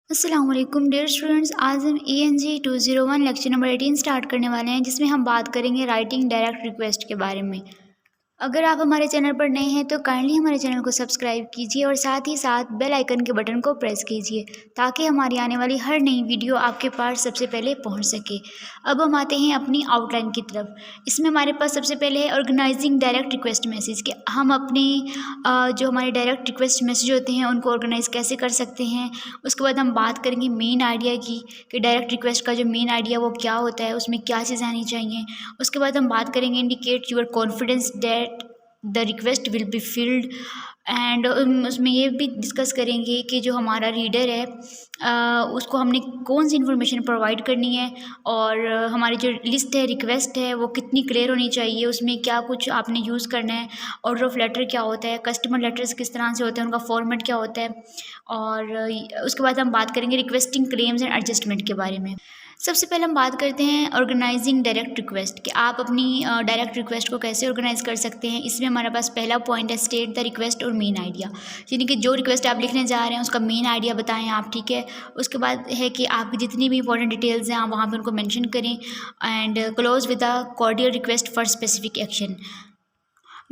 अस्सलाम वालेकुम dear students. आज हम ENG 201 लेक्चर नंबर 18 स्टार्ट करने वाले हैं, जिसमें हम बात करेंगे राइटिंग डायरेक्ट रिक्वेस्ट के बारे में। अगर आप हमारे चैनल पर नए हैं तो काइंडली हमारे चैनल को सब्सक्राइब कीजिए और साथ ही साथ बेल आइकन के बटन को प्रेस कीजिए ताकि हमारी आने वाली हर नई वीडियो आपके पास सबसे पहले पहुंच सके। अब हम आते हैं अपनी आउटलाइन की तरफ। इसमें हमारे पास सबसे पहले है ऑर्गेनाइजिंग डायरेक्ट रिक्वेस्ट मैसेज के हम अपने जो हमारे डायरेक्ट रिक्वेस्ट मैसेज होते हैं उनको ऑर्गेनाइज कैसे कर सकते हैं। उसके बाद हम बात करेंगे मेन आइडिया की कि डायरेक्ट रिक्वेस्ट का जो मेन आइडिया वो क्या होता है, उसमें क्या चीज़ें आनी चाहिए। उसके बाद हम बात करेंगे indicate your confidence that the request will be filled and उसमें ये भी डिस्कस करेंगे कि जो हमारा रीडर है उसको हमने कौन सी इन्फॉर्मेशन प्रोवाइड करनी है और हमारी जो लिस्ट है रिक्वेस्ट है वो कितनी क्लियर होनी चाहिए, उसमें क्या कुछ आपने यूज़ करना है, ऑर्डर ऑफ लेटर क्या होता है, कस्टमर लेटर्स किस तरह से होते हैं, उनका फॉर्मेट क्या होता है। और उसके बाद हम बात करेंगे रिक्वेस्टिंग क्लेम्स एंड एडजस्टमेंट के बारे में। सबसे पहले हम बात करते हैं ऑर्गेनाइजिंग डायरेक्ट रिक्वेस्ट कि आप अपनी डायरेक्ट रिक्वेस्ट को कैसे ऑर्गेनाइज कर सकते हैं। इसमें हमारे पास पहला पॉइंट है स्टेट द रिक्वेस्ट और मेन आइडिया, यानी कि जो रिक्वेस्ट आप लिखने जा रहे हैं उसका मेन आइडिया बताएं आप, ठीक है। उसके बाद है कि आपकी जितनी भी इंपॉर्टेंट डिटेल्स हैं आप वहाँ पे उनको मेंशन करें and close with a cordial request for specific action,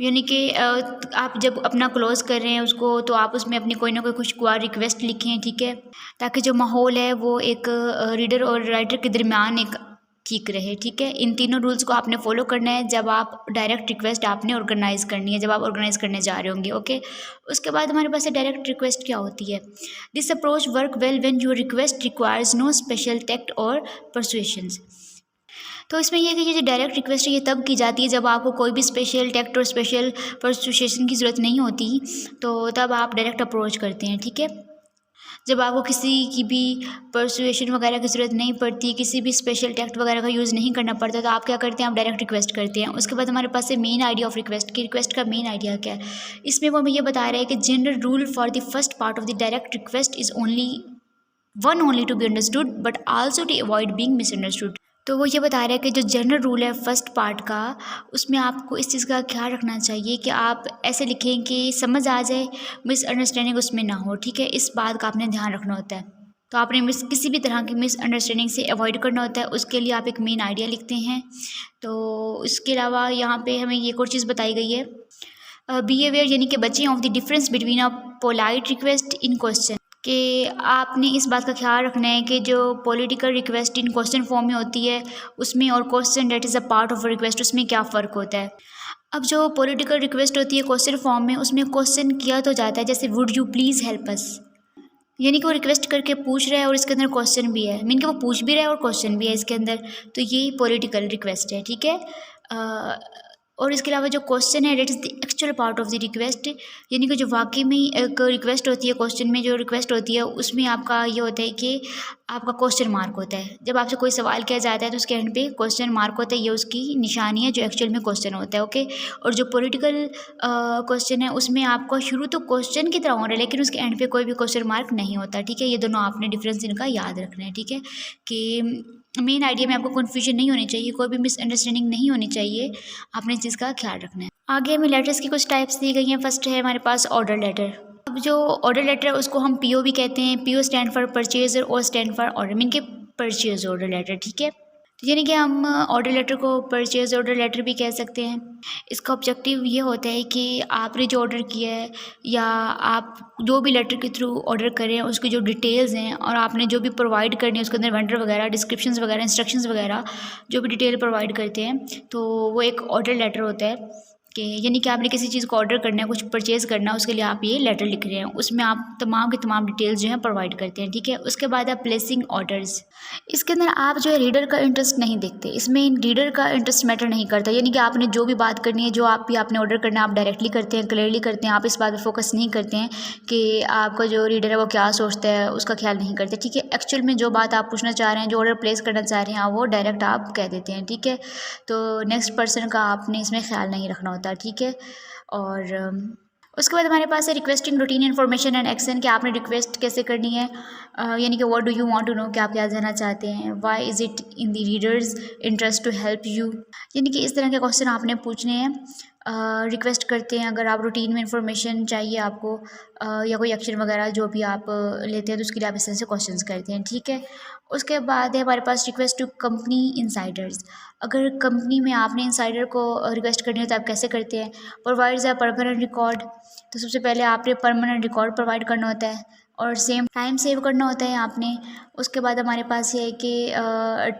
यानी कि आप जब अपना क्लोज़ कर रहे हैं उसको तो आप उसमें अपनी कोई ना कोई खुशगवार रिक्वेस्ट लिखें, ठीक है, ताकि जो माहौल है वो एक रीडर और राइटर के दरमियान एक ठीक रहे, ठीक है। इन तीनों रूल्स को आपने फॉलो करना है जब आप डायरेक्ट रिक्वेस्ट आपने ऑर्गेनाइज करनी है, जब आप ऑर्गेनाइज करने जा रहे होंगे, ओके। उसके बाद हमारे पास डायरेक्ट रिक्वेस्ट क्या होती है। This approach work well when your request requires no special tact or persuasions. तो इसमें यह है कि जो डायरेक्ट रिक्वेस्ट है ये तब की जाती है जब आपको कोई भी स्पेशल टेक्स्ट और स्पेशल परसुएशन की ज़रूरत नहीं होती, तो तब आप डायरेक्ट अप्रोच करते हैं, ठीक है। जब आपको किसी की भी परसुएशन वगैरह की ज़रूरत नहीं पड़ती, किसी भी स्पेशल टेक्स्ट वगैरह का यूज़ नहीं करना पड़ता, तो आप क्या करते हैं, आप डायरेक्ट रिक्वेस्ट करते हैं। उसके बाद हमारे पास है मेन आइडिया ऑफ रिक्वेस्ट की रिक्वेस्ट का मेन आइडिया क्या है। इसमें वो हमें ये बता रहे हैं कि general rule for the first part of the direct request is only to be understood but also to avoid being misunderstood. तो वो ये बता रहा है कि जो जनरल रूल है फर्स्ट पार्ट का, उसमें आपको इस चीज़ का ख्याल रखना चाहिए कि आप ऐसे लिखें कि समझ आ जाए, मिसअंडरस्टैंडिंग उसमें ना हो, ठीक है। इस बात का आपने ध्यान रखना होता है। तो आपने किसी भी तरह की मिसअंडरस्टैंडिंग से अवॉइड करना होता है, उसके लिए आप एक मेन आइडिया लिखते हैं। तो इसके अलावा यहाँ पे हमें ये एक और चीज़ बताई गई है, बिहेवियर, यानी कि बचें of the difference between a polite request in question, कि आपने इस बात का ख्याल रखना है कि जो political request in question form में होती है उसमें और question that is a part of a request उसमें क्या फ़र्क होता है। अब जो पॉलिटिकल रिक्वेस्ट होती है क्वेश्चन फॉर्म में, उसमें क्वेश्चन किया तो जाता है, जैसे would you please help us, यानी कि वो रिक्वेस्ट करके पूछ रहा है और इसके अंदर क्वेश्चन भी है, मीन कि वो पूछ भी रहा है और क्वेश्चन भी है इसके अंदर, तो यही पॉलिटिकल रिक्वेस्ट है, ठीक है। और इसके अलावा जो क्वेश्चन है that is the actual part of the request, यानी कि जो वाकई में एक रिक्वेस्ट होती है, क्वेश्चन में जो रिक्वेस्ट होती है उसमें आपका ये होता है कि आपका क्वेश्चन मार्क होता है। जब आपसे कोई सवाल किया जाता है तो उसके एंड पे क्वेश्चन मार्क होता है, ये उसकी निशानी है जो एक्चुअल में क्वेश्चन होता है, ओके। और जो पॉलिटिकल क्वेश्चन है उसमें आपका शुरू तो क्वेश्चन की तरह हो रहा है लेकिन उसके एंड पे कोई भी क्वेश्चन मार्क नहीं होता, ठीक है। ये दोनों आपने डिफरेंस इनका याद रखना है, ठीक है, कि मेन आइडिया में आपको कन्फ्यूजन नहीं होनी चाहिए, कोई भी मिसअंडरस्टैंडिंग नहीं होनी चाहिए, आपने इस चीज़ का ख्याल रखना है। आगे हमें लेटर्स की कुछ टाइप्स दी गई हैं। फर्स्ट है हमारे पास ऑर्डर लेटर। अब जो ऑर्डर लेटर है उसको हम PO भी कहते हैं। PO स्टैंड फॉर परचेजर और स्टैंड फॉर ऑर्डर, मीन के परचेज ऑर्डर लेटर, ठीक है। तो यानी कि हम ऑर्डर लेटर को परचेज ऑर्डर लेटर भी कह सकते हैं। इसका ऑब्जेक्टिव ये होता है कि आपने जो ऑर्डर किया है या आप जो भी लेटर के थ्रू ऑर्डर करें उसकी जो डिटेल्स हैं और आपने जो भी प्रोवाइड करनी है उसके अंदर वेंडर वगैरह, डिस्क्रिप्शंस वगैरह, इंस्ट्रक्शंस वगैरह जो भी डिटेल प्रोवाइड करते हैं, तो वो एक ऑर्डर लेटर होता है। कि यानी कि आपने किसी चीज़ को ऑर्डर करना है, कुछ परचेज़ करना है, उसके लिए आप ये लेटर लिख रहे हैं, उसमें आप तमाम की तमाम डिटेल्स जो हैं प्रोवाइड करते हैं, ठीक है। उसके बाद है प्लेसिंग ऑर्डर्स। इसके अंदर आप जो है रीडर का इंटरेस्ट नहीं देखते, इसमें रीडर का इंटरेस्ट मैटर नहीं करता, यानी कि आपने जो भी बात करनी है, जो आप भी आपने ऑर्डर करना है आप डायरेक्टली करते हैं, क्लियरली करते हैं, आप इस बात पर फोकस नहीं करते हैं कि आपका जो रीडर है वो क्या सोचता है, उसका ख्याल नहीं करते, ठीक है। एक्चुअल में जो बात आप पूछना चाह रहे हैं, जो ऑर्डर प्लेस करना चाह रहे हैं वो डायरेक्ट आप कह देते हैं, ठीक है। तो नेक्स्ट पर्सन का आपने इसमें ख्याल नहीं रखना होता, ठीक है। और उसके बाद हमारे पास है requesting routine information and action, कि आपने रिक्वेस्ट कैसे करनी है, यानी कि what do you want to know, कि आप क्या जानना चाहते हैं, why is it in the reader's interest to help you, यानी कि इस तरह के क्वेश्चन आपने पूछने हैं। रिक्वेस्ट करते हैं। अगर आप रूटीन में इंफॉर्मेशन चाहिए आपको या कोई एक्शन वगैरह जो भी आप लेते हैं तो उसके लिए आप इस तरह से क्वेश्चंस करते हैं, ठीक है। उसके बाद है हमारे पास रिक्वेस्ट टू कंपनी इनसाइडर्स। अगर कंपनी में आपने इनसाइडर को रिक्वेस्ट करनी हो तो आप कैसे करते हैं। Provides a permanent record. तो सबसे पहले आपने परमानेंट रिकॉर्ड प्रोवाइड करना होता है और सेम टाइम सेव करना होता है आपने। उसके बाद हमारे पास ये है कि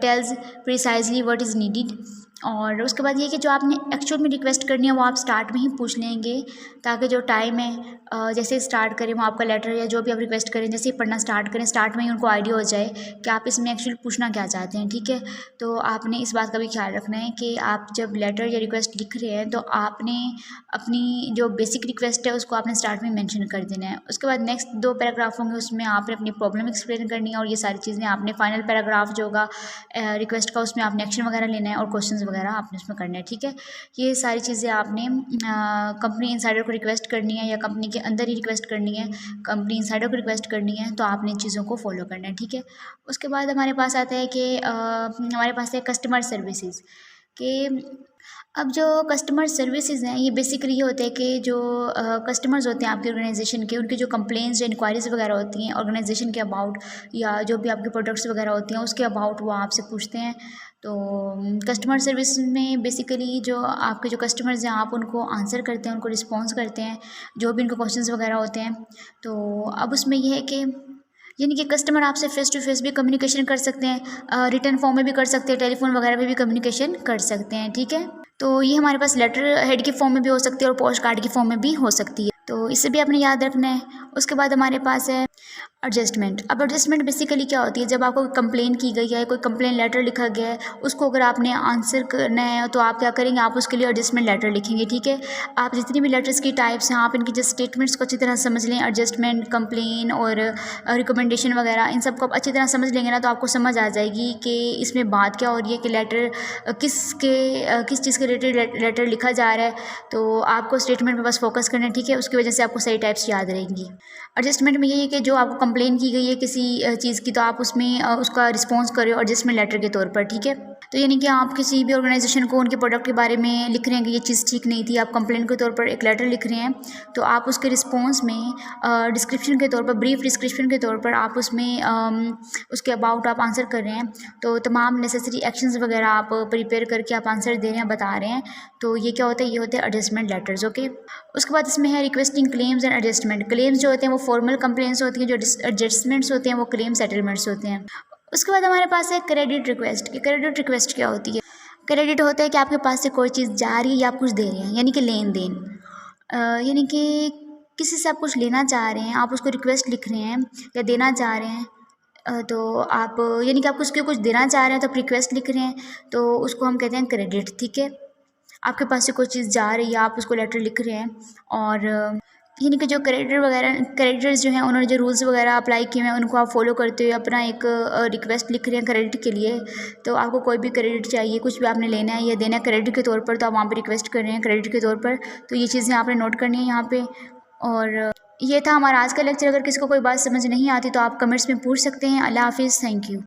tells precisely what is needed. और उसके बाद ये कि जो आपने एक्चुअल में रिक्वेस्ट करनी है वो आप स्टार्ट में ही पूछ लेंगे, ताकि जो टाइम है जैसे स्टार्ट करें वो आपका लेटर या जो भी आप रिक्वेस्ट करें जैसे ही पढ़ना स्टार्ट करें स्टार्ट में ही उनको आइडिया हो जाए कि आप इसमें एक्चुअली पूछना क्या चाहते हैं, ठीक है। तो आपने इस बात का भी ख्याल रखना है कि आप जब लेटर या रिक्वेस्ट लिख रहे हैं तो आपने अपनी जो बेसिक रिक्वेस्ट है उसको आपने स्टार्ट में मेंशन कर देना है। उसके बाद नेक्स्ट 2 पैराग्राफ होंगे उसमें आपने अपनी प्रॉब्लम एक्सप्लेन करनी है और ये सारी चीज़ें आपने फाइनल पैराग्राफ जो होगा रिक्वेस्ट का उसमें आपने एक्शन वगैरह लेना है और क्वेश्चंस वगैरह आपने उसमें करना है, ठीक है। ये सारी चीज़ें आपने कंपनी इनसाइडर को रिक्वेस्ट करनी है या कंपनी के अंदर ही रिक्वेस्ट करनी है, कंपनी इनसाइडर को रिक्वेस्ट करनी है तो आपने इन चीज़ों को फॉलो करना है, ठीक है। उसके बाद हमारे पास आता है कि हमारे पास है कस्टमर सर्विसेज कि अब जो कस्टमर सर्विसेज हैं ये बेसिकली ये होते हैं कि जो कस्टमर्स होते हैं आपकी ऑर्गेनाइजेशन के उनकी जो कंप्लेंट्स या इंक्वायरीज़ वगैरह होती हैं ऑर्गेनाइजेशन के अबाउट या जो भी आपके प्रोडक्ट्स वगैरह होती हैं उसके अबाउट वो आपसे पूछते हैं। तो कस्टमर सर्विस में बेसिकली जो आपके जो कस्टमर्स हैं आप उनको आंसर करते हैं, उनको रिस्पॉन्स करते हैं जो भी उनके क्वेश्चंस वगैरह होते हैं। तो अब उसमें यह है कि यानी कि कस्टमर आपसे फेस टू फेस भी कम्युनिकेशन कर सकते हैं, रिटर्न फॉर्म में भी कर सकते हैं, टेलीफोन वगैरह में भी कम्युनिकेशन कर सकते हैं, ठीक है। तो ये हमारे पास लेटर हेड के फॉर्म में भी हो सकती है और पोस्ट कार्ड के फॉर्म में भी हो सकती है, तो इसे भी आपने याद रखना है। उसके बाद हमारे पास है एडजस्टमेंट। अब एडजस्टमेंट बेसिकली क्या होती है, जब आपको कंप्लेन की गई है, कोई कंप्लेन लेटर लिखा गया है, उसको अगर आपने आंसर करना है तो आप क्या करेंगे, आप उसके लिए एडजस्टमेंट लेटर लिखेंगे, ठीक है। आप जितनी भी लेटर्स की टाइप्स हैं आप इनकी जस्ट स्टेटमेंट्स को अच्छी तरह समझ लें, एडजस्टमेंट, कंप्लेन और रिकमेंडेशन वगैरह इन सब को आप अच्छी तरह समझ लेंगे ना तो आपको समझ आ जाएगी कि इसमें बात क्या हो रही है कि लेटर किस चीज़ के रिलेटेड लेटर लिखा जा रहा है। तो आपको स्टेटमेंट में बस फोकस करना है, ठीक है, उसकी वजह से आपको सही टाइप्स याद रहेंगी। एडजस्टमेंट में यही है कि जो आपको कंप्लेन की गई है किसी चीज़ की तो आप उसमें उसका रिस्पॉन्स करें एडजस्टमेंट लेटर के तौर पर, ठीक है। तो यानी कि आप किसी भी ऑर्गेनाइजेशन को उनके प्रोडक्ट के बारे में लिख रहे हैं कि ये चीज़ ठीक नहीं थी, आप कंप्लेन के तौर पर एक लेटर लिख रहे हैं तो आप उसके रिस्पॉन्स में डिस्क्रिप्शन के तौर पर, ब्रीफ डिस्क्रिप्शन के तौर पर आप उसमें उसके अबाउट आप आंसर कर रहे हैं। तो तमाम नेसेसरी एक्शंस वगैरह आप प्रिपेयर करके आप आंसर दे रहे हैं, बता रहे हैं। तो ये क्या होता है, ये होते हैं एडजस्टमेंट लेटर्स, ओके। उसके बाद इसमें है requesting claims and adjustment. Claims जो होते हैं वो फॉर्मल कंप्लेंट्स होती हैं, जो एडजस्टमेंट्स होते हैं वो क्लेम सेटलमेंट्स होते हैं। उसके बाद हमारे पास है क्रेडिट रिक्वेस्ट। कि क्रेडिट रिक्वेस्ट क्या होती है, क्रेडिट होता है कि आपके पास से कोई चीज़ जा रही है या आप कुछ दे रहे हैं, यानी कि लेन देन, यानी कि किसी से आप कुछ लेना चाह रहे हैं, आप उसको रिक्वेस्ट लिख रहे हैं या देना चाह रहे हैं। तो आप यानी कि आप उसको कुछ देना चाह रहे हैं तो आप रिक्वेस्ट लिख रहे हैं तो उसको हम कहते हैं क्रेडिट, ठीक है। आपके पास से कोई चीज़ जा रही है, आप उसको लेटर लिख रहे हैं और यानी कि जो क्रेडिटर्स जो हैं उन्होंने जो रूल्स वगैरह अप्लाई किए हैं उनको आप फॉलो करते हुए अपना एक रिक्वेस्ट लिख रहे हैं क्रेडिट के लिए। तो आपको कोई भी क्रेडिट चाहिए, कुछ भी आपने लेना है या देना है क्रेडिट के तौर पर, तो आप वहाँ पे रिक्वेस्ट कर रहे हैं क्रेडिट के तौर पर। तो ये चीज़ें आपने नोट करनी है यहाँ पे। और ये था हमारा आज का लेक्चर। अगर किसी को कोई बात समझ नहीं आती तो आप कमेंट्स में पूछ सकते हैं। अल्लाह हाफिज़, थैंक यू।